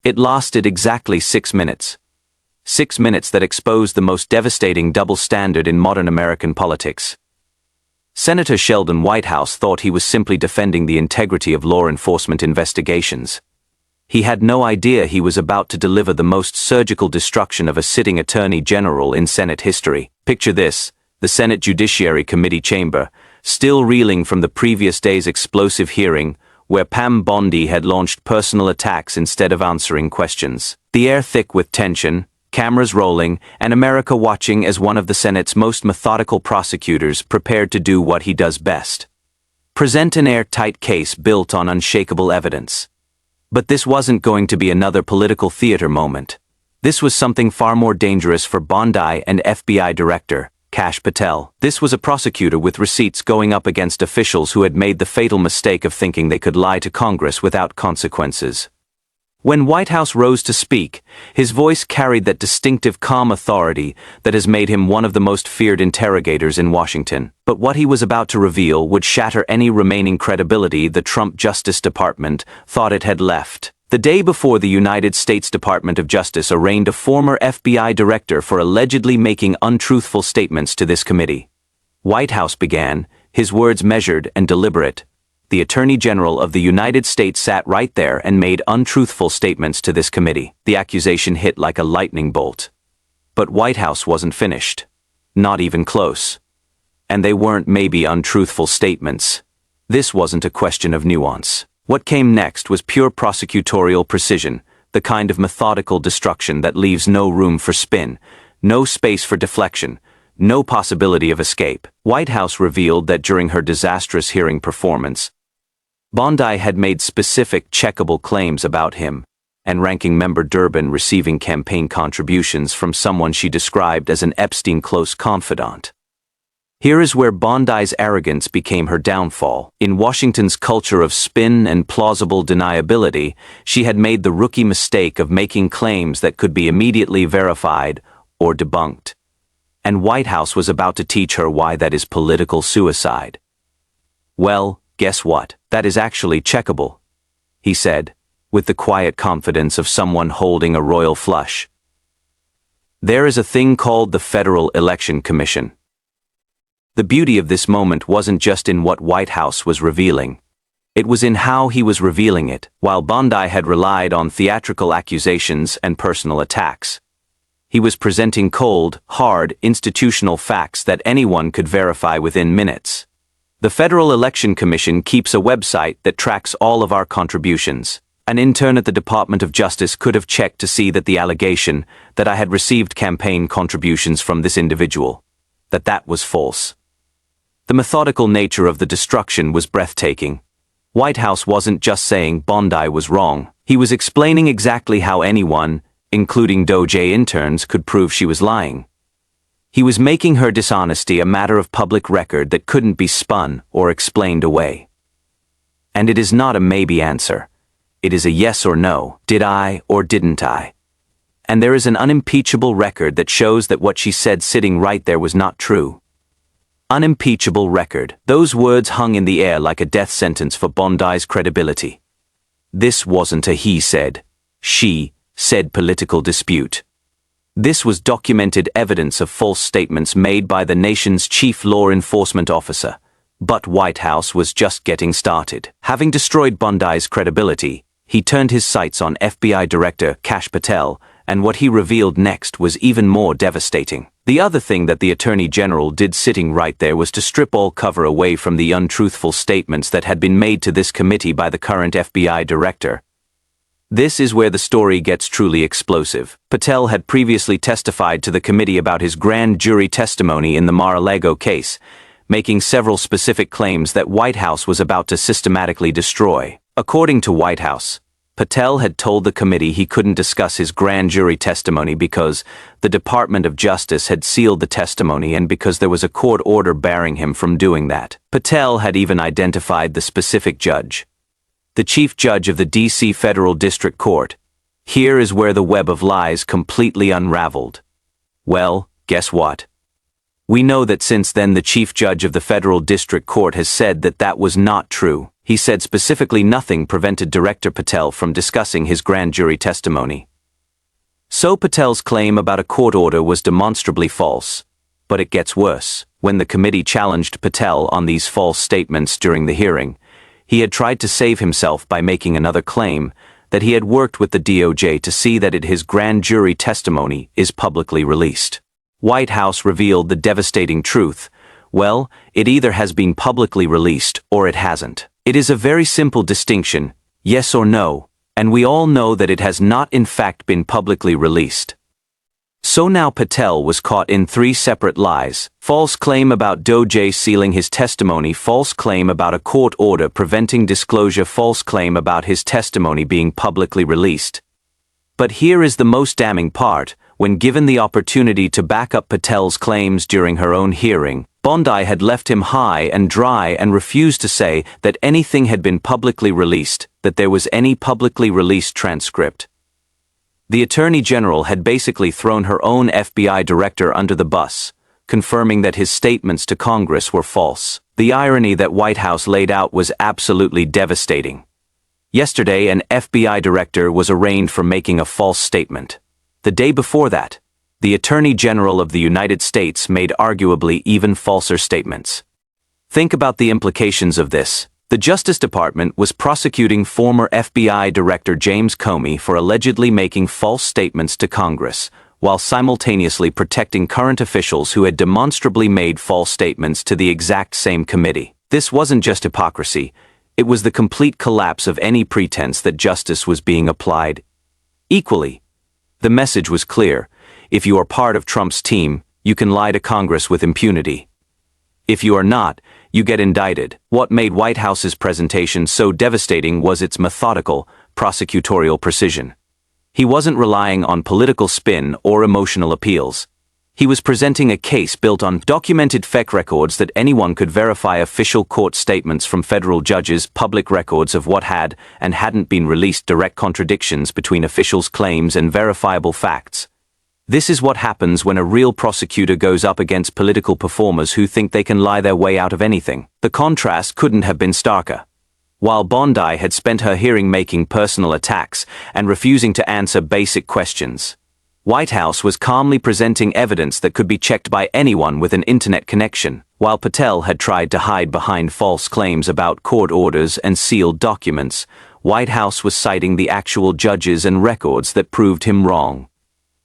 It lasted exactly 6 minutes. 6 minutes that exposed the most devastating double standard in modern American politics. Senator Sheldon Whitehouse thought he was simply defending the integrity of law enforcement investigations. He had no idea he was about to deliver the most surgical destruction of a sitting attorney general in Senate history. Picture this, the Senate Judiciary Committee chamber, still reeling from the previous day's explosive hearing, where Pam Bondi had launched personal attacks instead of answering questions. The air thick with tension, cameras rolling, and America watching as one of the Senate's most methodical prosecutors prepared to do what he does best: present an airtight case built on unshakable evidence. But this wasn't going to be another political theater moment. This was something far more dangerous for Bondi and FBI Director Kash Patel. This was a prosecutor with receipts going up against officials who had made the fatal mistake of thinking they could lie to Congress without consequences. When Whitehouse rose to speak, his voice carried that distinctive calm authority that has made him one of the most feared interrogators in Washington. But what he was about to reveal would shatter any remaining credibility the Trump Justice Department thought it had left. The day before, the United States Department of Justice arraigned a former FBI director for allegedly making untruthful statements to this committee. Whitehouse began, his words measured and deliberate. The Attorney General of the United States sat right there and made untruthful statements to this committee. The accusation hit like a lightning bolt. But Whitehouse wasn't finished. Not even close. And they weren't maybe untruthful statements. This wasn't a question of nuance. What came next was pure prosecutorial precision, the kind of methodical destruction that leaves no room for spin, no space for deflection, no possibility of escape. Whitehouse revealed that during her disastrous hearing performance, Bondi had made specific checkable claims about him, and Ranking Member Durbin receiving campaign contributions from someone she described as an Epstein close confidant. Here is where Bondi's arrogance became her downfall. In Washington's culture of spin and plausible deniability, she had made the rookie mistake of making claims that could be immediately verified or debunked. And Whitehouse was about to teach her why that is political suicide. "Well, guess what? That is actually checkable," he said, with the quiet confidence of someone holding a royal flush. "There is a thing called the Federal Election Commission." The beauty of this moment wasn't just in what Whitehouse was revealing. It was in how he was revealing it. While Bondi had relied on theatrical accusations and personal attacks, he was presenting cold, hard, institutional facts that anyone could verify within minutes. The Federal Election Commission keeps a website that tracks all of our contributions. An intern at the Department of Justice could have checked to see that the allegation that I had received campaign contributions from this individual, that was false. The methodical nature of the destruction was breathtaking. Whitehouse wasn't just saying Bondi was wrong. He was explaining exactly how anyone, including DOJ interns, could prove she was lying. He was making her dishonesty a matter of public record that couldn't be spun or explained away. And it is not a maybe answer. It is a yes or no. Did I or didn't I? And there is an unimpeachable record that shows that what she said sitting right there was not true. Unimpeachable record. Those words hung in the air like a death sentence for Bondi's credibility. This wasn't a he said, she said political dispute. This was documented evidence of false statements made by the nation's chief law enforcement officer. But Whitehouse was just getting started. Having destroyed Bondi's credibility, he turned his sights on FBI Director Kash Patel, and what he revealed next was even more devastating. The other thing that the Attorney General did sitting right there was to strip all cover away from the untruthful statements that had been made to this committee by the current FBI Director. This is where the story gets truly explosive. Patel had previously testified to the committee about his grand jury testimony in the Mar-a-Lago case, making several specific claims that Whitehouse was about to systematically destroy. According to Whitehouse, Patel had told the committee he couldn't discuss his grand jury testimony because the Department of Justice had sealed the testimony and because there was a court order barring him from doing that. Patel had even identified the specific judge, the chief judge of the D.C. Federal District Court. Here is where the web of lies completely unraveled. Well, guess what? We know that since then the chief judge of the Federal District Court has said that that was not true. He said specifically nothing prevented Director Patel from discussing his grand jury testimony. So Patel's claim about a court order was demonstrably false. But it gets worse. When the committee challenged Patel on these false statements during the hearing, he had tried to save himself by making another claim that he had worked with the DOJ to see that his grand jury testimony is publicly released. Whitehouse revealed the devastating truth. Well, it either has been publicly released or it hasn't. It is a very simple distinction, yes or no, and we all know that it has not in fact been publicly released. So now Patel was caught in 3 separate lies: false claim about DOJ sealing his testimony, false claim about a court order preventing disclosure, false claim about his testimony being publicly released. But here is the most damning part: when given the opportunity to back up Patel's claims during her own hearing, Bondi had left him high and dry and refused to say that anything had been publicly released, that there was any publicly released transcript. The Attorney General had basically thrown her own FBI director under the bus, confirming that his statements to Congress were false. The irony that Whitehouse laid out was absolutely devastating. Yesterday, an FBI director was arraigned for making a false statement. The day before that, the Attorney General of the United States made arguably even falser statements. Think about the implications of this. The Justice Department was prosecuting former FBI Director James Comey for allegedly making false statements to Congress, while simultaneously protecting current officials who had demonstrably made false statements to the exact same committee. This wasn't just hypocrisy, it was the complete collapse of any pretense that justice was being applied. Equally, the message was clear: if you are part of Trump's team, you can lie to Congress with impunity. If you are not, you get indicted. What made Whitehouse's presentation so devastating was its methodical, prosecutorial precision. He wasn't relying on political spin or emotional appeals. He was presenting a case built on documented FEC records that anyone could verify, official court statements from federal judges, public records of what had and hadn't been released, direct contradictions between officials' claims and verifiable facts. This is what happens when a real prosecutor goes up against political performers who think they can lie their way out of anything. The contrast couldn't have been starker. While Bondi had spent her hearing making personal attacks and refusing to answer basic questions, Whitehouse was calmly presenting evidence that could be checked by anyone with an internet connection. While Patel had tried to hide behind false claims about court orders and sealed documents, Whitehouse was citing the actual judges and records that proved him wrong.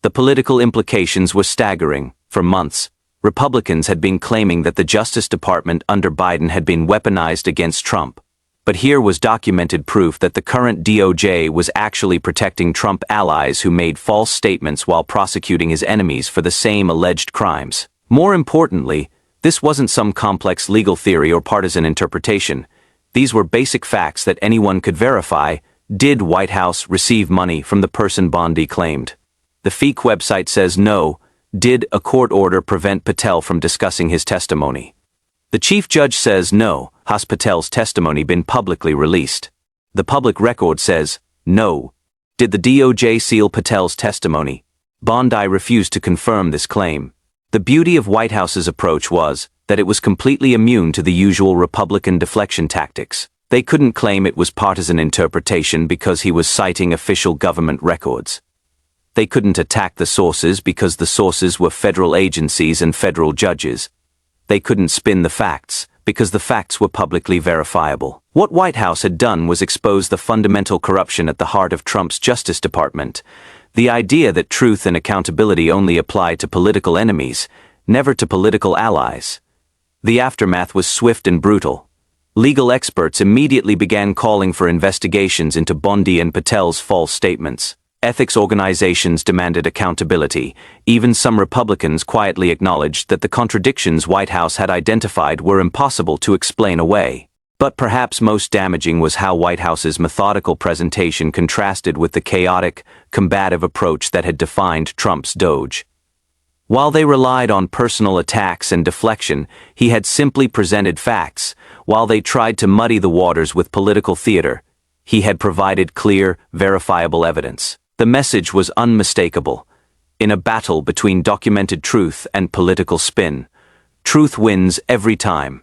The political implications were staggering. For months, Republicans had been claiming that the Justice Department under Biden had been weaponized against Trump. But here was documented proof that the current DOJ was actually protecting Trump allies who made false statements while prosecuting his enemies for the same alleged crimes. More importantly, this wasn't some complex legal theory or partisan interpretation. These were basic facts that anyone could verify. Did Whitehouse receive money from the person Bondi claimed? The FEC website says no. Did a court order prevent Patel from discussing his testimony? The chief judge says no. Has Patel's testimony been publicly released? The public record says no. Did the DOJ seal Patel's testimony? Bondi refused to confirm this claim. The beauty of Whitehouse's approach was that it was completely immune to the usual Republican deflection tactics. They couldn't claim it was partisan interpretation because he was citing official government records. They couldn't attack the sources because the sources were federal agencies and federal judges. They couldn't spin the facts because the facts were publicly verifiable. What Whitehouse had done was expose the fundamental corruption at the heart of Trump's Justice Department. The idea that truth and accountability only apply to political enemies, never to political allies. The aftermath was swift and brutal. Legal experts immediately began calling for investigations into Bondi and Patel's false statements. Ethics organizations demanded accountability. Even some Republicans quietly acknowledged that the contradictions Whitehouse had identified were impossible to explain away. But perhaps most damaging was how Whitehouse's methodical presentation contrasted with the chaotic, combative approach that had defined Trump's Doge. While they relied on personal attacks and deflection, he had simply presented facts. While they tried to muddy the waters with political theater, he had provided clear, verifiable evidence. The message was unmistakable. In a battle between documented truth and political spin, truth wins every time.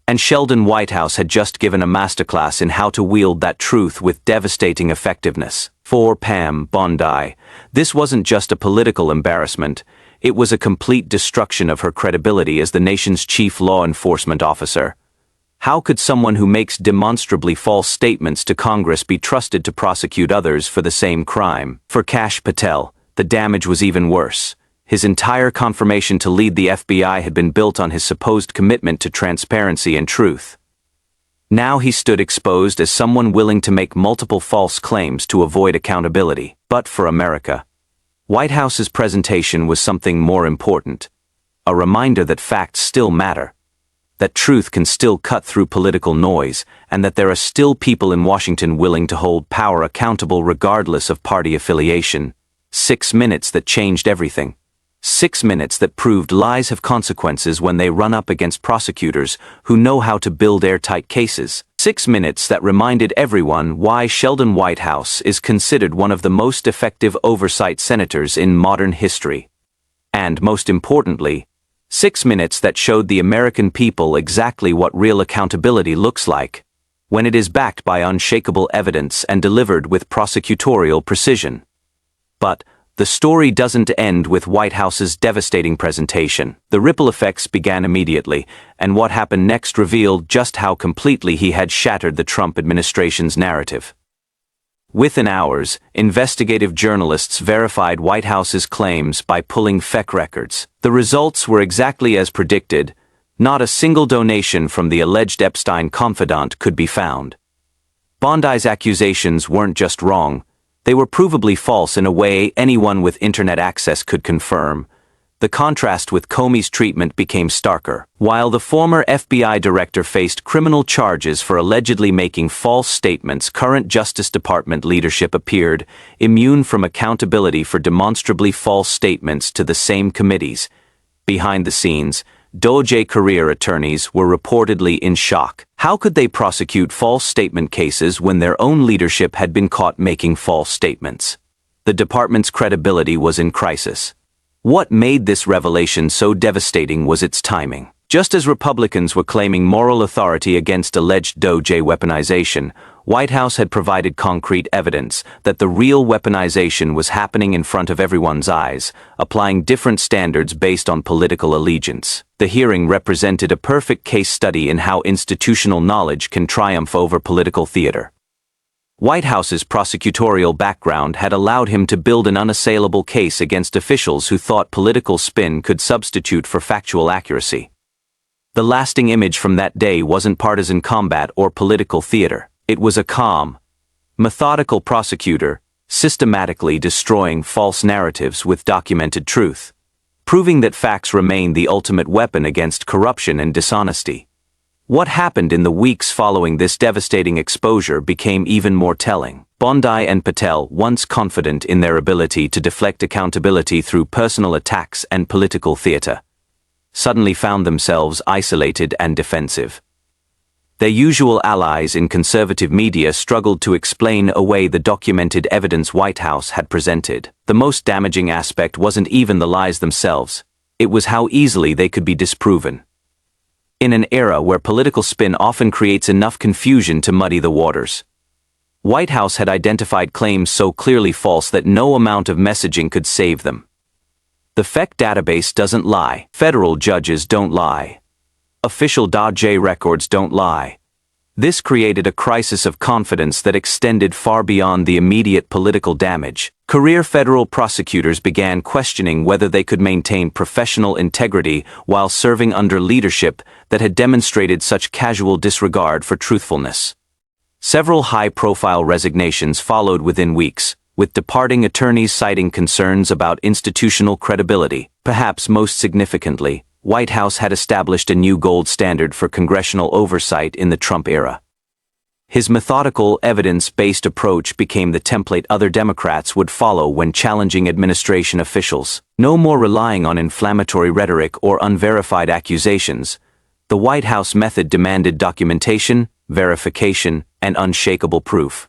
And Sheldon Whitehouse had just given a masterclass in how to wield that truth with devastating effectiveness. For Pam Bondi, this wasn't just a political embarrassment, it was a complete destruction of her credibility as the nation's chief law enforcement officer. How could someone who makes demonstrably false statements to Congress be trusted to prosecute others for the same crime? For Kash Patel, the damage was even worse. His entire confirmation to lead the FBI had been built on his supposed commitment to transparency and truth. Now he stood exposed as someone willing to make multiple false claims to avoid accountability. But for America, Whitehouse's presentation was something more important. A reminder that facts still matter, that truth can still cut through political noise, and that there are still people in Washington willing to hold power accountable regardless of party affiliation. 6 minutes that changed everything. 6 minutes that proved lies have consequences when they run up against prosecutors who know how to build airtight cases. 6 minutes that reminded everyone why Sheldon Whitehouse is considered one of the most effective oversight senators in modern history. And most importantly, 6 minutes that showed the American people exactly what real accountability looks like, when it is backed by unshakable evidence and delivered with prosecutorial precision. But the story doesn't end with Whitehouse's devastating presentation. The ripple effects began immediately, and what happened next revealed just how completely he had shattered the Trump administration's narrative. Within hours, investigative journalists verified Whitehouse's claims by pulling FEC records. The results were exactly as predicted. Not a single donation from the alleged Epstein confidant could be found. Bondi's accusations weren't just wrong, they were provably false in a way anyone with internet access could confirm. The contrast with Comey's treatment became starker. While the former FBI director faced criminal charges for allegedly making false statements, current Justice Department leadership appeared immune from accountability for demonstrably false statements to the same committees. Behind the scenes, DOJ career attorneys were reportedly in shock. How could they prosecute false statement cases when their own leadership had been caught making false statements? The department's credibility was in crisis. What made this revelation so devastating was its timing. Just as Republicans were claiming moral authority against alleged DOJ weaponization, Whitehouse had provided concrete evidence that the real weaponization was happening in front of everyone's eyes, applying different standards based on political allegiance. The hearing represented a perfect case study in how institutional knowledge can triumph over political theater. Whitehouse's prosecutorial background had allowed him to build an unassailable case against officials who thought political spin could substitute for factual accuracy. The lasting image from that day wasn't partisan combat or political theater. It was a calm, methodical prosecutor, systematically destroying false narratives with documented truth, proving that facts remain the ultimate weapon against corruption and dishonesty. What happened in the weeks following this devastating exposure became even more telling. Bondi and Patel, once confident in their ability to deflect accountability through personal attacks and political theater, suddenly found themselves isolated and defensive. Their usual allies in conservative media struggled to explain away the documented evidence Whitehouse had presented. The most damaging aspect wasn't even the lies themselves, it was how easily they could be disproven. In an era where political spin often creates enough confusion to muddy the waters, Whitehouse had identified claims so clearly false that no amount of messaging could save them. The FEC database doesn't lie. Federal judges don't lie. Official FEC records don't lie. This created a crisis of confidence that extended far beyond the immediate political damage. Career federal prosecutors began questioning whether they could maintain professional integrity while serving under leadership that had demonstrated such casual disregard for truthfulness. Several high-profile resignations followed within weeks, with departing attorneys citing concerns about institutional credibility. Perhaps most significantly, Whitehouse had established a new gold standard for congressional oversight in the Trump era. His methodical, evidence-based approach became the template other Democrats would follow when challenging administration officials. No more relying on inflammatory rhetoric or unverified accusations, the White House method demanded documentation, verification, and unshakable proof.